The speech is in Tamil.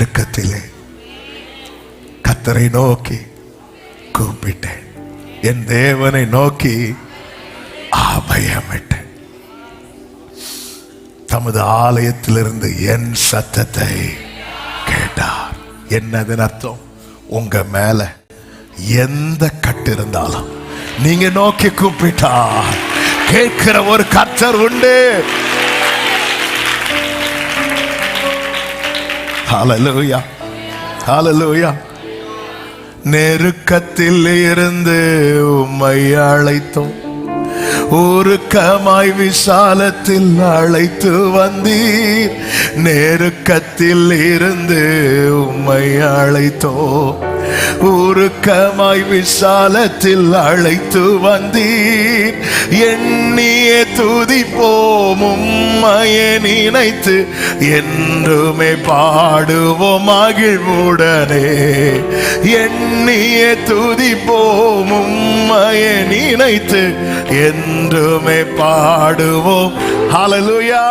நெருக்கத்திலே கர்த்தரை நோக்கி கூப்பிட்டேன், என் தேவனை நோக்கி அபயமிட்டேன். தமது ஆலயத்திலிருந்து என் சத்தத்தை கேட்டார். என்னதன் அர்த்தம்? உங்க மேல எந்த கட்டு இருந்தாலும் நீங்க நோக்கி கூப்பிட்டார் கேட்கிற ஒரு கர்த்தர் உண்டு. ஹல்லேலூயா, ஹல்லேலூயா. நெருக்கத்தில் இருந்து உம்மை அழைத்தோம், உருக்கமாய் விசாலத்தில் அழைத்து வந்தீர். நெருக்கத்தில் இருந்து உம்மை அழைத்தோம், உருக்கமாய் விசாலத்தில் அழைத்து வந்தீர். எண்ணியே துதிப்போம் உம்மையே நினைத்து, என்றுமே பாடுவோம் மகிழ்வுடனே. எண்ணியே துதிப்போம் உம்மையே நினைத்து, என்றுமே பாடுவோம். ஹல்லேலூயா.